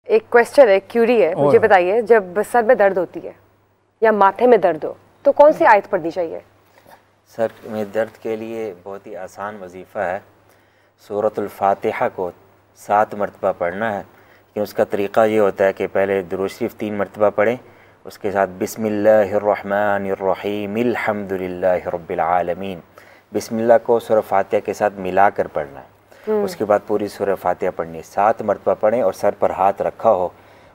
एक क्वेश्चन है, क्यूरी है, मुझे बताइए, जब सर में दर्द होती है या माथे में दर्द हो तो कौन सी आयत पढ़नी चाहिए? सर में दर्द के लिए बहुत ही आसान वजीफ़ा है, सूरतुल फातिहा को 7 मरतबा पढ़ना है। लेकिन उसका तरीक़ा ये होता है कि पहले दुरूद शरीफ 3 मरतबा पढ़ें, उसके साथ बिस्मिल्लाहिर्रहमानिर्रहीम अल्हम्दुलिल्लाहि रब्बिल आलमीन, बिस्मिल्लाह को सूरह फातिहा के साथ मिलाकर पढ़ना है। उसके बाद पूरी सूरह फातिहा पढ़नी है, 7 मरतबा पढ़ें और सर पर हाथ रखा हो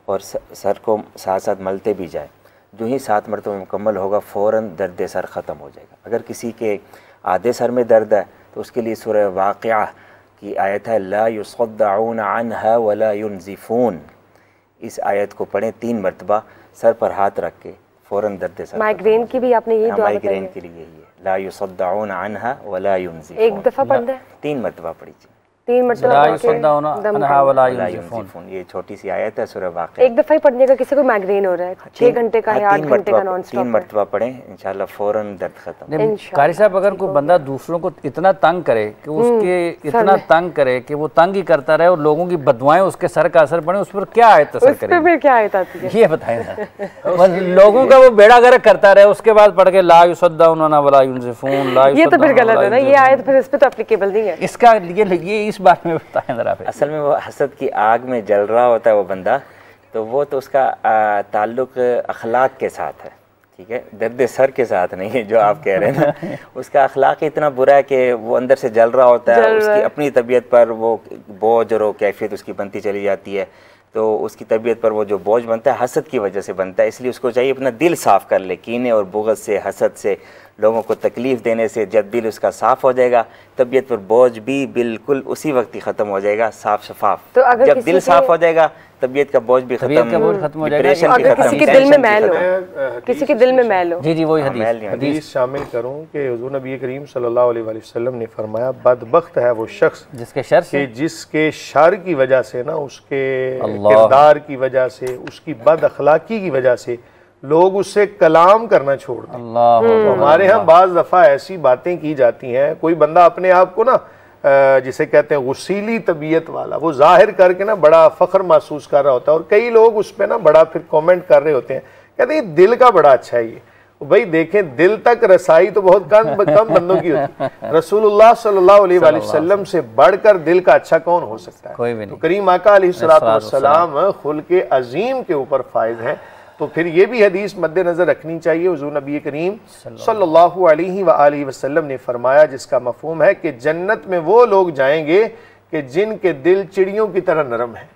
और सर को साथ साथ मलते भी जाएं। जो ही 7 मरतबा मुकम्मल होगा फ़ौरन दर्द सर ख़त्म हो जाएगा। अगर किसी के आधे सर में दर्द है तो उसके लिए सूरह वाक़िआ की आयत है, ला युसद्दऊन अन्हा वला युनज़िफून, इस आयत को पढ़ें 3 मरतबा सर पर हाथ रख के, फ़ौरन दर्द सर। माइग्रेन की भी आपने यही दुआ बताई है? माइग्रेन के लिए यही है, ला युसद्दऊन अन्हा वला युनज़िफून। एक दफ़ा पढ़ना है? 3 मरतबा पढ़ीजिए। 3 मरतबा, ये छोटी सी आयत है सूरह वाक़िआ। एक दफ़ा ही पढ़ने का, किसी को माइग्रेन हो रहा है 6 घंटे का या 8 घंटे का नॉन स्टॉप, 3 मरतबा पढ़ें, इंशाल्लाह फ़ौरन दर्द खत्म। कारी साहब, अगर कोई बंदा दूसरों को इतना तंग करे कि उसके इतना तंग करे कि वो तंग ही करता रहे और लोगों की बददुआएं उसके सर का असर पड़े, उस पर क्या आयत असर करे? उस पर क्या आयत आती है ये बताएं ना। लोगों का वो बेड़ा गर्क करता रहे, उसके बाद पढ़ के ला युसद्दऊना वला युनज़िफून, ला ये तो फिर गलत है ना, ये आयत फिर इस पे तो एप्लीकेबल नहीं है। इसका ये इस बारे में बताएं। असल में वो हसद की आग में जल रहा होता है वो बंदा, तो वो तो उसका ताल्लुक़ अखलाक के साथ है, ठीक है, दर्द सर के साथ नहीं है जो आप कह रहे हैं ना। उसका अखलाक इतना बुरा है कि वो अंदर से जल रहा होता है, उसकी अपनी तबीयत पर वो बोझ और कैफियत उसकी बनती चली जाती है, तो उसकी तबीयत पर वो जो बोझ बनता है हसद की वजह से बनता है। इसलिए उसको चाहिए अपना दिल साफ़ कर ले, कीने और बुग़्ज़ से, हसद से, लोगों को तकलीफ़ देने से। जब दिल उसका साफ़ हो जाएगा, तबीयत पर बोझ भी बिल्कुल उसी वक्त ही ख़त्म हो जाएगा, साफ़ शफाफ। तो अगर जब दिल साफ़ हो जाएगा, तबीयत का बोझ भी खत्म हो जाएगा। अगर किसी के दिल में मैल हो, किसी के दिल में मैल हो, जी वही हदीस शामिल करूं कि हुज़ूर नबी करीम सल्लल्लाहु अलैहि वसल्लम ने फरमाया, बदबख्त है वो शख्स जिसके शर की वजह से ना, उसके किरदार की वजह से, उसकी बद अखलाकी की वजह से लोग उससे कलाम करना छोड़ दें। तो हमारे यहाँ बाज़ दफ़ा ऐसी बातें की जाती हैं, कोई बंदा अपने आप को ना जिसे कहते हैं गुस्सीली तबीयत वाला, वो जाहिर करके ना बड़ा फ़ख्र महसूस कर रहा होता है, और कई लोग उस पर ना बड़ा फिर कमेंट कर रहे होते हैं, कहते हैं दिल का बड़ा अच्छा है ये। भाई देखें, दिल तक रसाई तो बहुत कम बंदों की होती है। रसूलुल्लाह सल्लल्लाहु अलैहि वसल्लम से बढ़कर दिल का अच्छा कौन हो सकता है? कोई भी नहीं। तो करीम आका अलैहिस्सलातु वस्सलाम खुल्क़े अज़ीम के ऊपर फायज है। तो फिर ये भी हदीस मद्देनज़र रखनी चाहिए। हुज़ूर नबी करीम सल्लल्लाहु अलैहि वसल्लम ने फरमाया, जिसका मफ़हूम है कि जन्नत में वो लोग जाएंगे कि जिनके दिल चिड़ियों की तरह नरम है।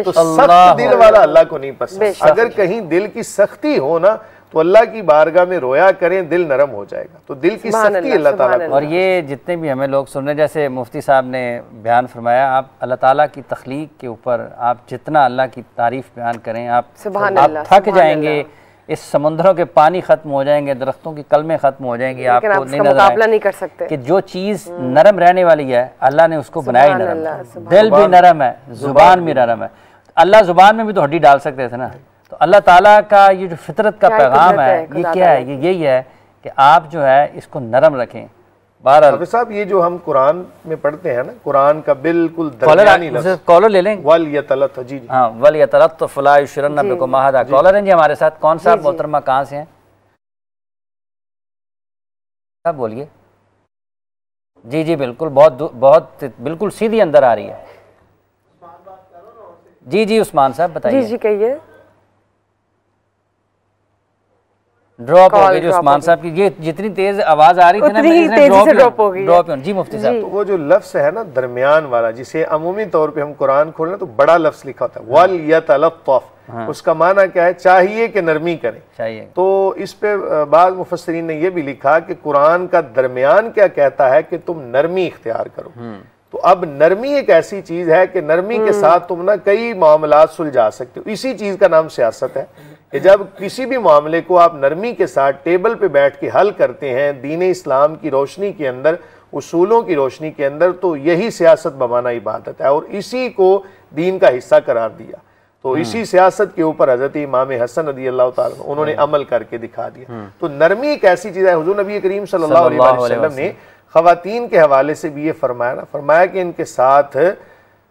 तो सख्त दिल वाला अल्लाह को नहीं पसंद। अगर कहीं दिल की सख्ती हो ना, तो अल्लाह की बारगाह में रोया करें, दिल नरम हो जाएगा। तो दिल की सख्ती अल्लाह ताला को। और ये जितने भी हमें लोग सुन रहे, जैसे मुफ्ती साहब ने बयान फरमाया, आप अल्लाह ताला की तख्लीक के ऊपर आप जितना अल्लाह की तारीफ बयान करें, आप थक जाएंगे। इस समुद्रों के पानी खत्म हो जाएंगे, दरख्तों की कलमें खत्म हो जाएंगी, आपको नहीं कर सकते कि जो चीज़ नरम रहने वाली है अल्लाह ने उसको बनाई नरम। दिल भी नरम है, जुबान भी नरम है। अल्लाह जुबान में भी तो हड्डी डाल सकते थे ना। तो अल्लाह ताला का ये जो फितरत का पैगाम है, ये क्या है? ये यही है कि आप जो है इसको नरम रखें। बहरहाल साहब, ये जो हम कुरान में पढ़ते हैं ना, कुरान का बिल्कुल दरमियानी लफ्ज़, कॉलर ले लें, वल यतलत, जी हाँ, वल यतलत फला युशरन बिकुम अहदा। कॉलर हैं जी हमारे साथ। कौन सा मोहतरमा, कहाँ से हैं? आप बोलिए। जी बिल्कुल, बहुत बिल्कुल सीधी अंदर आ रही है। जी उस्मान साहब बताइए। जी कहिए। ड्रॉप हो गई जो उस्मान साहब की, ये जितनी तेज आवाज आ रही थी ना, ड्रॉप हो गई। जी मुफ्ती साहब, तो वो जो लफ्ज़ है ना दरमियान वाला, जिसे अमूमी तौर पे हम कुरान खोलें तो बड़ा लफ्ज़ लिखा होता है, वल यतलत्तफ, उसका माना क्या है? चाहिए कि नरमी करें, चाहिए। तो इस पे बाद मुफस्सिरीन ने यह भी लिखा कि कुरान का दरमियान क्या कहता है कि तुम नरमी इख्तियार करो। तो अब नरमी एक ऐसी चीज है कि नरमी के साथ तुम ना कई मामलात सुलझा सकते हो। इसी चीज का नाम सियासत है कि जब किसी भी मामले को आप नरमी के साथ टेबल पे बैठ के हल करते हैं, दीन इस्लाम की रोशनी के अंदर, उसूलों की रोशनी के अंदर, तो यही सियासत बमाना इबादत है और इसी को दीन का हिस्सा करार दिया। तो इसी सियासत के ऊपर हजरत इमाम हसन रज़ियल्लाहु ताला उन्होंने अमल करके दिखा दिया। तो नरमी एक ऐसी चीज है। हुज़ूर नबी करीम सल्लल्लाहु अलैहि वसल्लम ने ख़वातीन के हवाले से भी ये फरमाया कि इनके साथ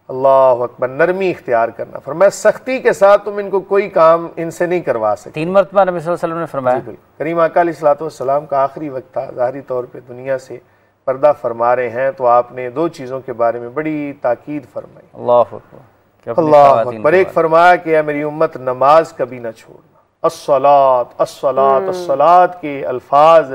अल्लाह अकबर, नरमी इख्तियार करना। फरमाया सख्ती के साथ तुम इनको कोई काम इनसे नहीं करवा सकते। 3 मरतबा नबी सल्लल्लाहु अलैहि वसल्लम ने फरमाया। करीम आका अलैहिस्सलाम का आखिरी वक्त था, ज़ाहिरी तौर पे दुनिया से पर्दा फरमा रहे हैं, तो आपने 2 चीज़ों के बारे में बड़ी ताकीद फरमाई। अल्लाह अकबर, अल्लाह अकबर। एक फरमाया कि मेरी उम्मत नमाज कभी ना छोड़ना, अस्सलात अस्सलात अस्सलात के अल्फाज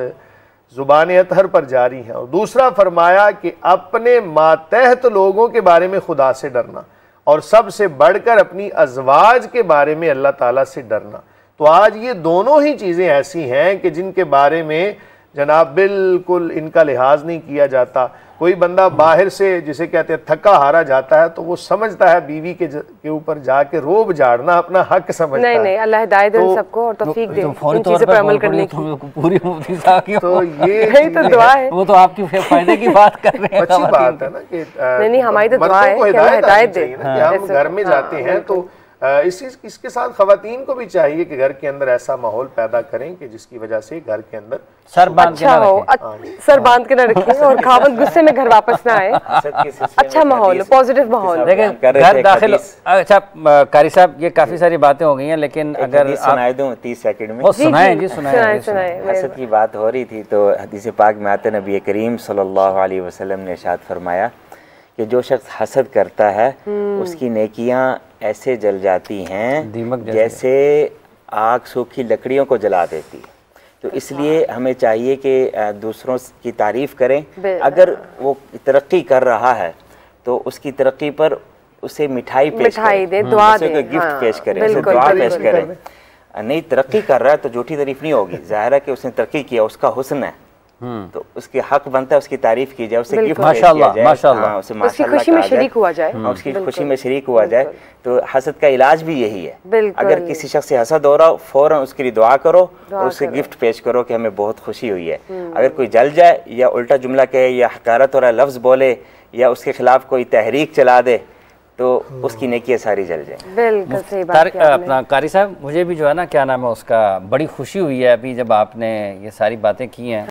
ज़ुबान अतहर पर जारी हैं। और दूसरा फरमाया कि अपने मातहत लोगों के बारे में खुदा से डरना, और सबसे बढ़कर अपनी अज़वाज के बारे में अल्लाह ताला से डरना। तो आज ये दोनों ही चीज़ें ऐसी हैं कि जिनके बारे में जनाब बिल्कुल इनका लिहाज नहीं किया जाता। कोई बंदा बाहर से जिसे कहते हैं थका हारा जाता है तो वो समझता है बीवी के ऊपर जाके रोब झाड़ना अपना हक समझता है। नहीं, अल्लाह हिदायत दे सबको और तौफीक दे इन चीज़ों पर अमल करने की। पूरी मुफ्ती साहब की तो ये तो दुआ है, वो तो आपकी फायदे की बात कर रहे हैं। अच्छी बात है ना कि नहीं हमारी तो दुआ है कि हिदायत दे। हम घर में जाते हैं तो इसके साथ खवातीन को भी चाहिए कि घर के अंदर ऐसा माहौल पैदा करें कि जिसकी वजह से घर के अंदर सर बांध के ना रखें, सर बांध के ना रखें और खावत गुस्से में घर वापस ना आए। अच्छा माहौल, पॉजिटिव माहौल। देखिए घर दाखिल। अच्छा कारी साहब, ये काफी सारी बातें हो गई हैं, लेकिन अगर सुनाए दूं 30 सेकंड में। सुनाएं जी, सुनाएं। हसद की बात हो रही थी तो हदीस पाक में आते नबी करीम सल्लल्लाहु अलैहि वसल्लम ने इरशाद फरमाया कि जो शख्स हसद करता है उसकी नेकियां ऐसे जल जाती हैं जैसे आग सूखी लकड़ियों को जला देती है। तो इसलिए हमें चाहिए कि दूसरों की तारीफ़ करें। अगर वो तरक्की कर रहा है तो उसकी तरक्की पर उसे मिठाई पेश करें, दुआ दें, गिफ्ट पेश करें, उसे दुआ पेश करें। नहीं तरक्की कर रहा है तो झूठी तारीफ नहीं होगी, जाहिर है कि उसने तरक्की किया, उसका हुस्न है तो उसके हक बनता है उसकी तारीफ की जाए, उसे गिफ्ट माशाल्लाह माशाल्लाह, उसे माशाल्लाह खुशी में शरीक हुआ जाए, उसकी खुशी में शरीक हुआ जाए। तो हसद का इलाज भी यही है। अगर किसी शख्स से हसद हो रहा हो फौरन उसके लिए दुआ करो और उसे गिफ्ट पेश करो कि हमें बहुत खुशी हुई है। अगर कोई जल जाए या उल्टा जुमला कहे या हकारत और लफ्ज़ बोले या उसके खिलाफ कोई तहरीक चला दे तो उसकी नेकियां सारी जल जाए। बिल्कुल सही बात है। अपना कारी साहब, मुझे भी जो है ना क्या नाम है उसका बड़ी खुशी हुई है अभी जब आपने ये सारी बातें की हैं।